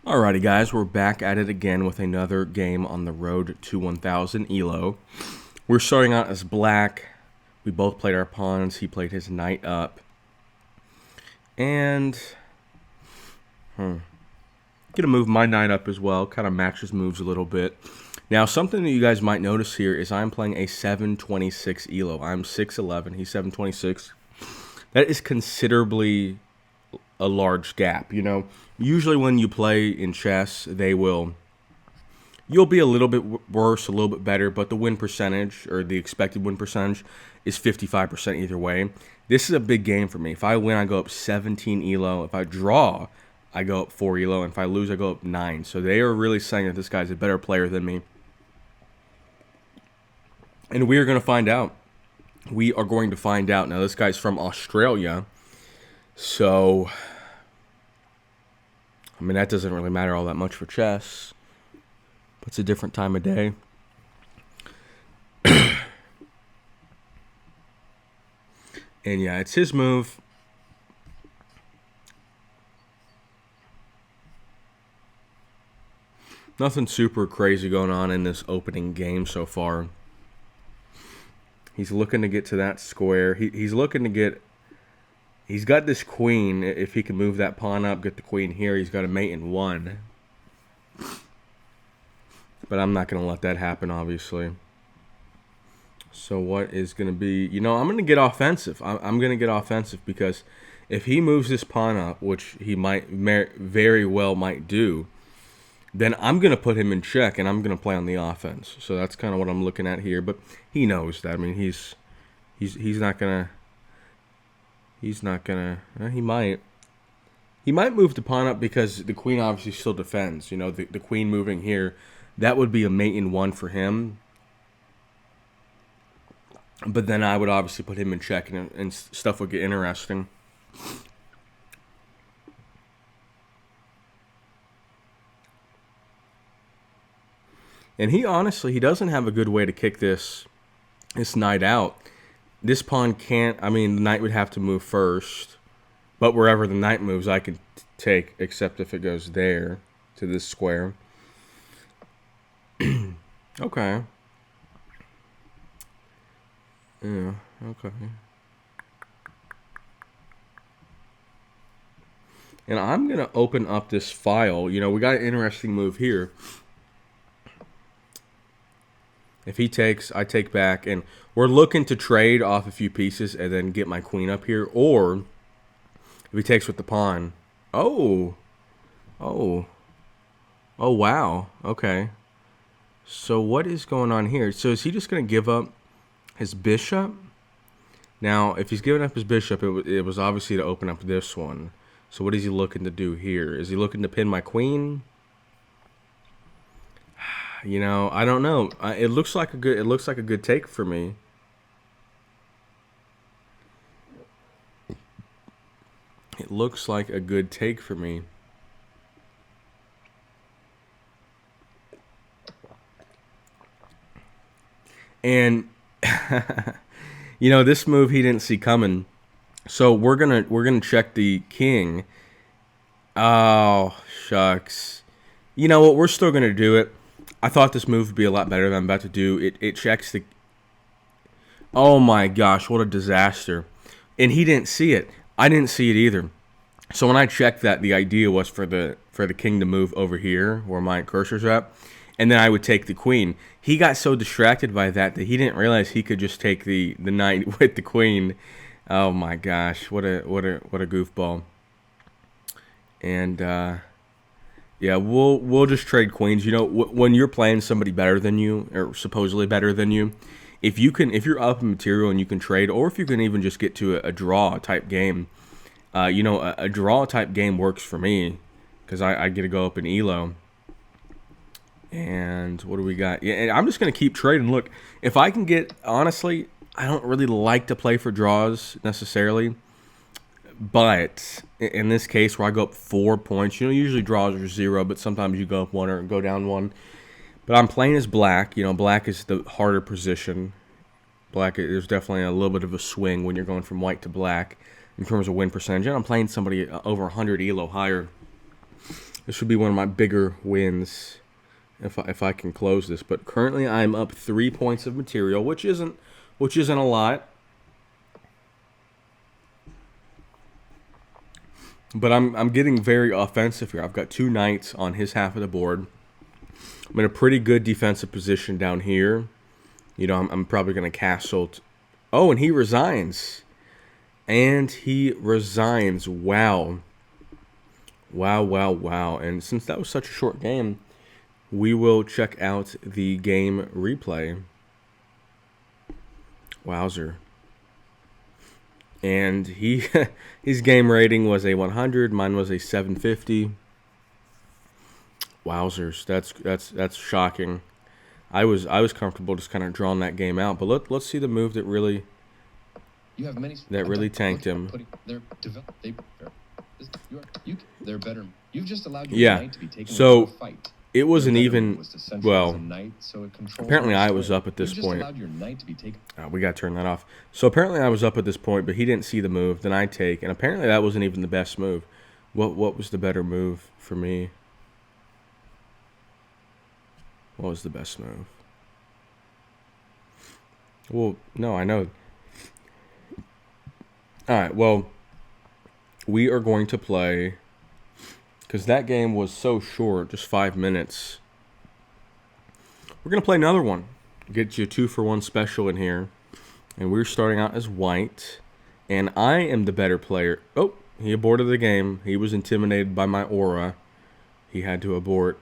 Alrighty guys, we're back at it again with another game on the road to 1000 ELO. We're starting out as black. We both played our pawns. He played his knight up. And gonna move my knight up as well. Kind of matches moves a little bit. Now something that you guys might notice here is I'm playing a 726 ELO. I'm 6'11", he's 726. That is considerably a large gap, you know. Usually when you play in chess, you'll be a little bit worse, a little bit better, but the win percentage, or the expected win percentage, is 55% either way. This is a big game for me. If I win, I go up 17 ELO. If I draw, I go up 4 ELO. And if I lose, I go up 9. So they are really saying that this guy's a better player than me. And we are going to find out. We are going to find out. Now, this guy's from Australia. So, I mean, that doesn't really matter all that much for chess. But it's a different time of day. And yeah, it's his move. Nothing super crazy going on in this opening game so far. He's looking to get to that square. He's looking to get... He's got this queen. If he can move that pawn up, get the queen here, he's got a mate in 1. But I'm not going to let that happen, obviously. So what is going to be... You know, I'm going to get offensive. I'm going to get offensive because if he moves this pawn up, which he might very well might do, then I'm going to put him in check and I'm going to play on the offense. So that's kind of what I'm looking at here. But he knows that. I mean, he's not going to... He's not going to... He might. He might move the pawn up because the queen obviously still defends. You know, the queen moving here, that would be a mate in 1 for him. But then I would obviously put him in check and stuff would get interesting. And he doesn't have a good way to kick this knight out. This pawn can't, I mean, the knight would have to move first. But wherever the knight moves, I can take, except if it goes there to this square. Okay. Yeah, okay. And I'm going to open up this file. You know, we got an interesting move here. If he takes, I take back. And we're looking to trade off a few pieces and then get my queen up here. Or if he takes with the pawn. Oh, wow. Okay. So what is going on here? So is he just going to give up his bishop? Now, if he's giving up his bishop, it was obviously to open up this one. So what is he looking to do here? Is he looking to pin my queen? You know, I don't know. It looks like a good take for me. It looks like a good take for me. And you know, this move he didn't see coming. So we're gonna check the king. Oh, shucks. You know what? We're still gonna do it. I thought this move would be a lot better than I'm about to do. It checks the... Oh my gosh, what a disaster. And he didn't see it. I didn't see it either. So when I checked that, the idea was for the king to move over here, where my cursor's at, and then I would take the queen. He got so distracted by that he didn't realize he could just take the knight with the queen. Oh my gosh, what a goofball. And yeah, we'll just trade queens. You know, when you're playing somebody better than you, or supposedly better than you, if you're up in material and you can trade, or if you can even just get to a draw type game, you know, a draw type game works for me because I get to go up in ELO. And what do we got? Yeah, and I'm just gonna keep trading. Look, if I can get, honestly, I don't really like to play for draws necessarily. But in this case where I go up 4 points, you know, usually draws are 0, but sometimes you go up 1 or go down 1. But I'm playing as black. You know, black is the harder position. Black, there's definitely a little bit of a swing when you're going from white to black in terms of win percentage. And I'm playing somebody over 100 ELO higher. This would be one of my bigger wins if I can close this. But currently I'm up 3 points of material, which isn't a lot. But I'm getting very offensive here. I've got 2 knights on his half of the board. I'm in a pretty good defensive position down here. You know, I'm probably going to castle. Oh, and he resigns. And he resigns. Wow. Wow, wow, wow. And since that was such a short game, we will check out the game replay. Wowzer. And his game rating was a 100. Mine was a 750. Wowzers. That's shocking. I was comfortable just kind of drawing that game out. But let's see the move that really tanked him. They're better. You've just allowed your knight to be taken into a fight. It wasn't even, well, apparently I was up at this point. We got to turn that off. So apparently I was up at this point, but he didn't see the move. Then I take, and apparently that wasn't even the best move. What was the better move for me? What was the best move? Well, no, I know. All right, well, we are going to play, because that game was so short, just 5 minutes. We're going to play another one. Get you a 2-for-1 special in here. And we're starting out as white. And I am the better player. Oh, he aborted the game. He was intimidated by my aura. He had to abort.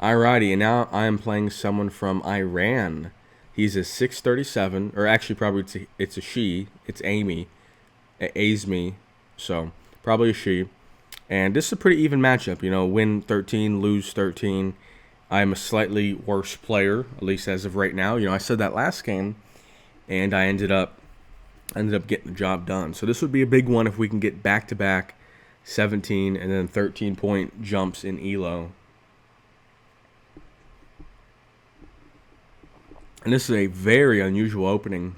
Alrighty, and now I am playing someone from Iran. He's a 637, or actually probably it's a she. It's Amy. Azmi. So, probably a she. And this is a pretty even matchup. You know, win 13, lose 13. I'm a slightly worse player, at least as of right now. You know, I said that last game, and I ended up getting the job done. So this would be a big one if we can get back-to-back 17 and then 13-point jumps in ELO. And this is a very unusual opening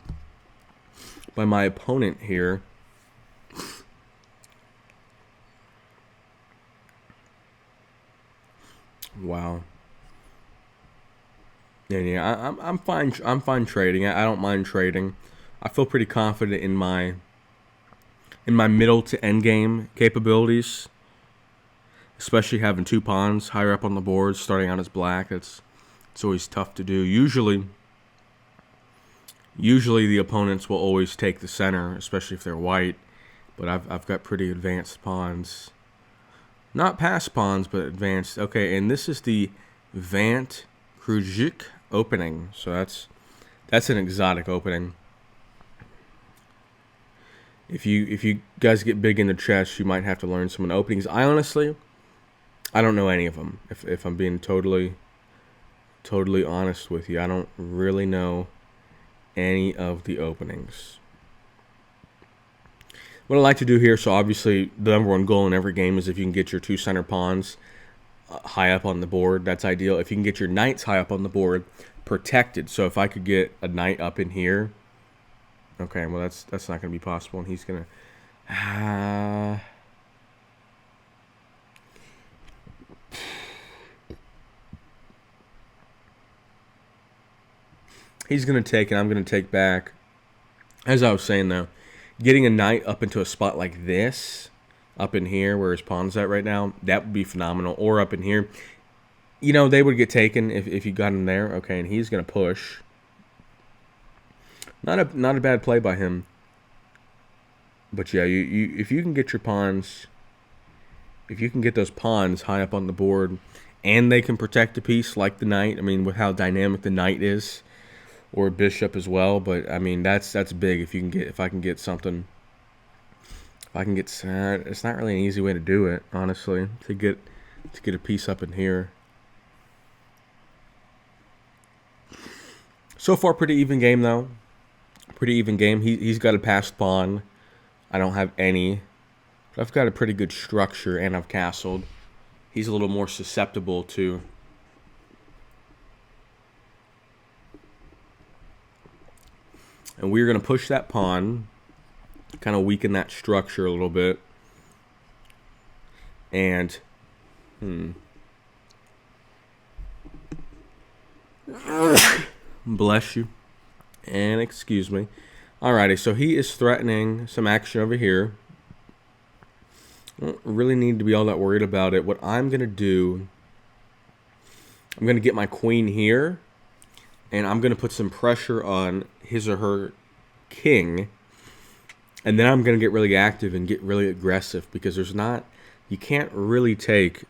by my opponent here. Wow. Yeah, I'm fine. I'm fine trading. I don't mind trading. I feel pretty confident in my middle to end game capabilities, especially having 2 pawns higher up on the board, starting out as black. It's always tough to do. Usually the opponents will always take the center, especially if they're white. But I've got pretty advanced pawns. Not past pawns, but advanced. Okay, and this is the Vant Krujic opening. So that's an exotic opening. If you guys get big in the chest, you might have to learn some of the openings. I don't know any of them. If I'm being totally honest with you, I don't really know any of the openings. What I like to do here, so obviously the number one goal in every game is if you can get your 2 center pawns high up on the board, that's ideal. If you can get your knights high up on the board, protected. So if I could get a knight up in here, okay, well that's not going to be possible, and he's going to... He's going to take, and I'm going to take back. As I was saying, though, getting a knight up into a spot like this, up in here where his pawn's at right now, that would be phenomenal. Or up in here. You know, they would get taken if you got him there. Okay, and he's going to push. Not a bad play by him. But yeah, you if you can get your pawns, if you can get those pawns high up on the board, and they can protect a piece like the knight, I mean, with how dynamic the knight is, or bishop as well. But I mean, that's big. If I can get something, it's not really an easy way to do it, honestly, to get a piece up in here. So far, pretty even game though. Pretty even game. He's got a passed pawn. I don't have any. But I've got a pretty good structure, and I've castled. He's a little more susceptible to. And we're going to push that pawn, kind of weaken that structure a little bit. And Bless you. And excuse me. Alrighty, so he is threatening some action over here. I don't really need to be all that worried about it. What I'm going to do, I'm going to get my queen here, and I'm going to put some pressure on his or her king, and then I'm going to get really active and get really aggressive, because you can't really take,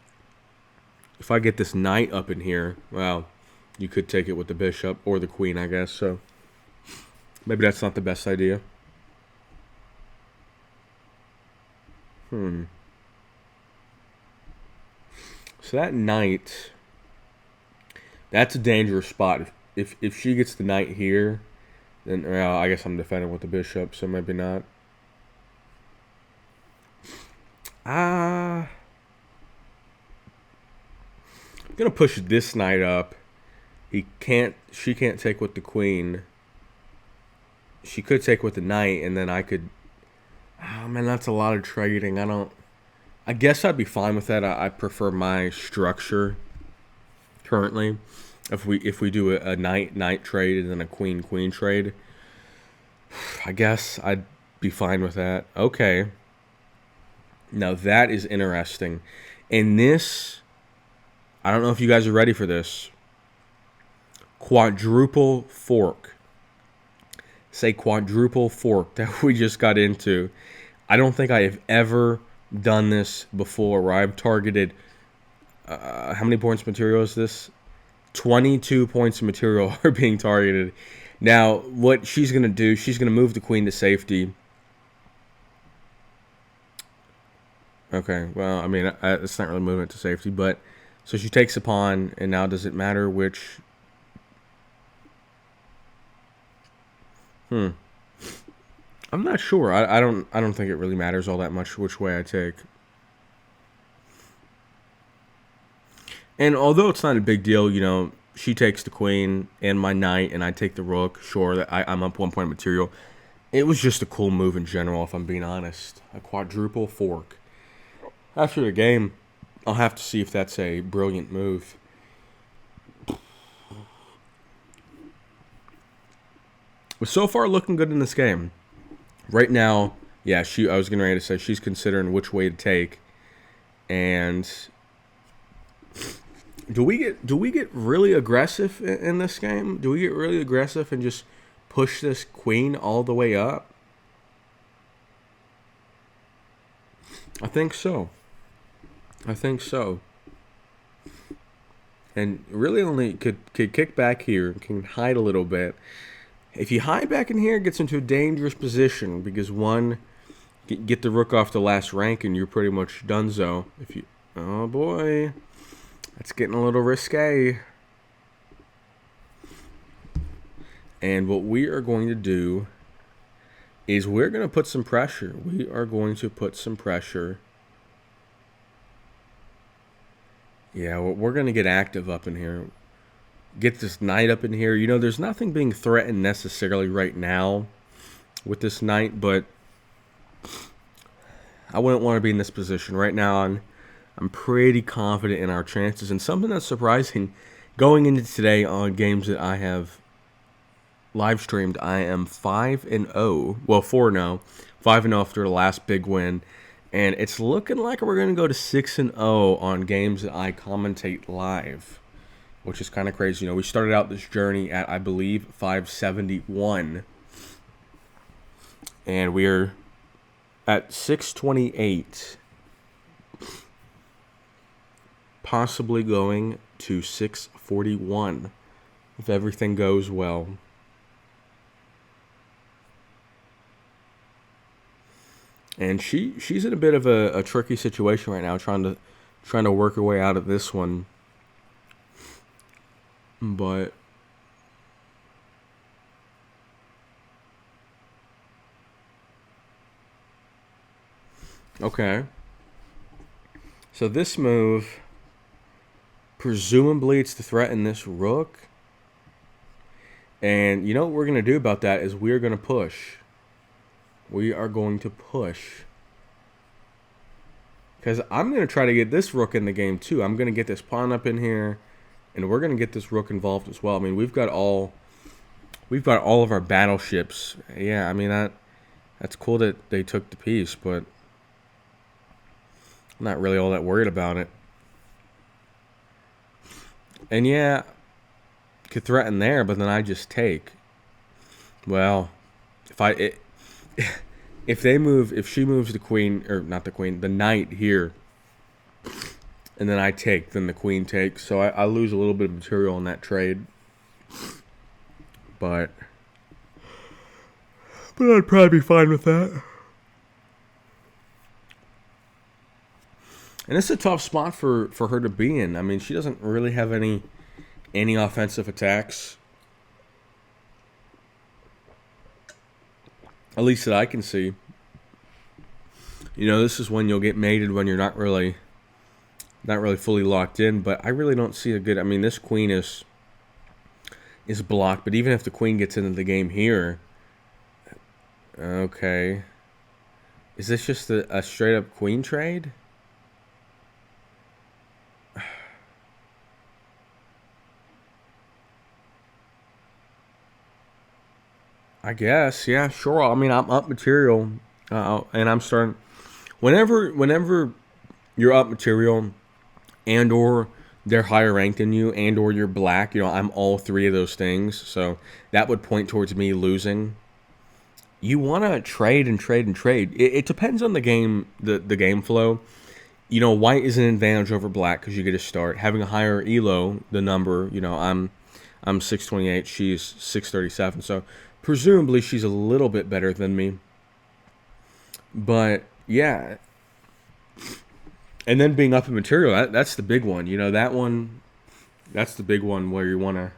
if I get this knight up in here, well, you could take it with the bishop or the queen, I guess, so maybe that's not the best idea. So that knight, that's a dangerous spot. If she gets the knight here, then, well, I guess I'm defending with the bishop, so maybe not. I'm gonna push this knight up. She can't take with the queen. She could take with the knight, and then I could. Oh man, that's a lot of trading. I guess I'd be fine with that. I prefer my structure currently. If we do a knight trade and then a queen trade, I guess I'd be fine with that. Okay. Now that is interesting. And this, I don't know if you guys are ready for this. Quadruple fork. Say quadruple fork that we just got into. I don't think I have ever done this before where I've targeted, how many points of material is this? 22 points of material are being targeted. Now, what she's going to do, she's going to move the queen to safety. Okay, well, I mean, it's not really moving it to safety, but so she takes a pawn, and now does it matter which? I'm not sure. I don't think it really matters all that much which way I take. And although it's not a big deal, you know, she takes the queen and my knight, and I take the rook. Sure, that I'm up 1 point of material. It was just a cool move in general, if I'm being honest. A quadruple fork. After the game, I'll have to see if that's a brilliant move. But so far, looking good in this game. Right now, yeah, I was getting ready to say she's considering which way to take. And do we get really aggressive in this game? Do we get really aggressive and just push this queen all the way up? I think so. And really only could kick back here, can hide a little bit. If you hide back in here, it gets into a dangerous position, because one, get the rook off the last rank and you're pretty much donezo. Oh boy, that's getting a little risque. And what we are going to do is we're going to put some pressure. Yeah, we're going to get active up in here. Get this knight up in here. You know, there's nothing being threatened necessarily right now with this knight, but I wouldn't want to be in this position. Right now, I'm pretty confident in our chances. And something that's surprising, going into today on games that I have live streamed, I am 5-0. Well, 4-0. 5-0 after the last big win. And it's looking like we're going to go to 6-0 on games that I commentate live, which is kind of crazy. You know, we started out this journey at, I believe, 571. And we're at 628. Possibly going to 641 if everything goes well. And she's in a bit of a tricky situation right now, trying to work her way out of this one. But okay. So this move, presumably it's to threaten this rook. And you know what we're going to do about that is we're going to push. We are going to push. Because I'm going to try to get this rook in the game, too. I'm going to get this pawn up in here, and we're going to get this rook involved as well. I mean, we've got all of our battleships. Yeah, I mean, that's cool that they took the piece, but I'm not really all that worried about it. And yeah, could threaten there, but then I just take. Well, if she moves the queen, or not the queen, the knight here, and then I take, then the queen takes. So I lose a little bit of material in that trade. But I'd probably be fine with that. And it's a tough spot for her to be in. I mean, she doesn't really have any offensive attacks. At least that I can see. You know, this is when you'll get mated when you're not really fully locked in. But I really don't see a good... I mean, this queen is blocked. But even if the queen gets into the game here... Okay. Is this just a straight-up queen trade? I guess, yeah, sure. I mean, I'm up material, and I'm starting. Whenever you're up material, and or they're higher ranked than you, and or you're black, you know, I'm all three of those things. So that would point towards me losing. You want to trade and trade and trade. It depends on the game, the game flow. You know, white is an advantage over black because you get a start. Having a higher elo, the number, you know, I'm 628, she's 637, so presumably she's a little bit better than me. But yeah, and then being up in material, that's the big one. You know, that's the big one where you want to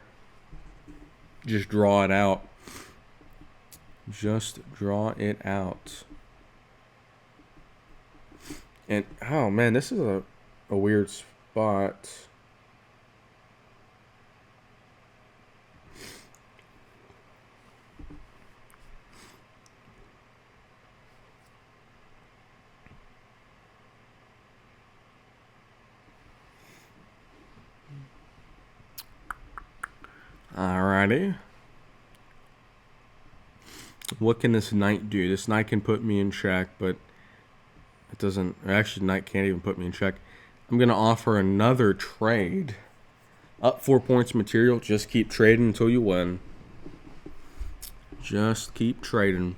just draw it out. Just draw it out. And oh man, this is a weird spot. Alrighty. What can this knight do? This knight can put me in check, but it doesn't... Actually, knight can't even put me in check. I'm going to offer another trade. Up 4 points material. Just keep trading until you win. Just keep trading.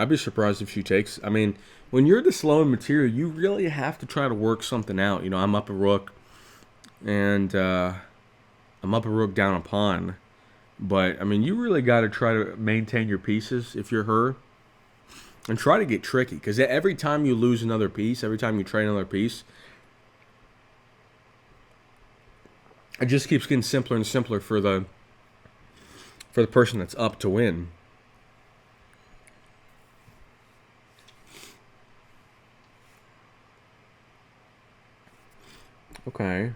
I'd be surprised if she takes... I mean, when you're this low in material, you really have to try to work something out. You know, I'm up a rook, and I'm up a rook down a pawn. But, I mean, you really got to try to maintain your pieces if you're her. And try to get tricky. Because every time you lose another piece, every time you trade another piece, it just keeps getting simpler and simpler for the person that's up to win. Okay.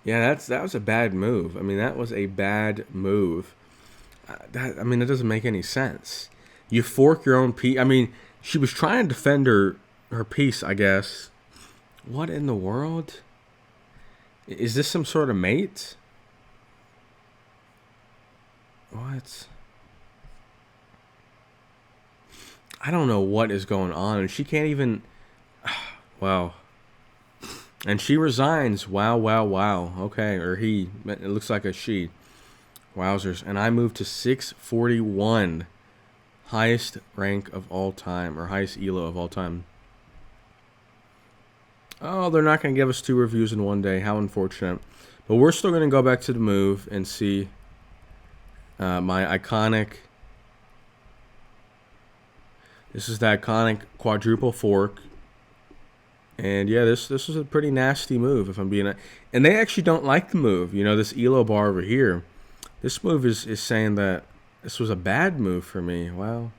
Yeah, that was a bad move. I mean, that was a bad move. I mean, it doesn't make any sense. You fork your own piece. I mean, she was trying to defend her piece, I guess. What in the world? Is this some sort of mate? What? I don't know what is going on. And she can't even... Wow. And she resigns. Wow, wow, wow. Okay, or he. It looks like a she. Wowzers. And I moved to 641. Highest rank of all time. Or highest elo of all time. Oh, they're not going to give us 2 reviews in one day. How unfortunate. But we're still going to go back to the move and see my iconic... This is the iconic quadruple fork. And yeah, this is a pretty nasty move, if I'm being... And they actually don't like the move. You know, this elo bar over here. This move is saying that this was a bad move for me. Wow.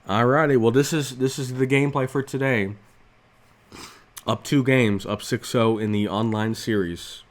Alrighty, well, this is the gameplay for today. Up 2 games, up 6-0 in the online series.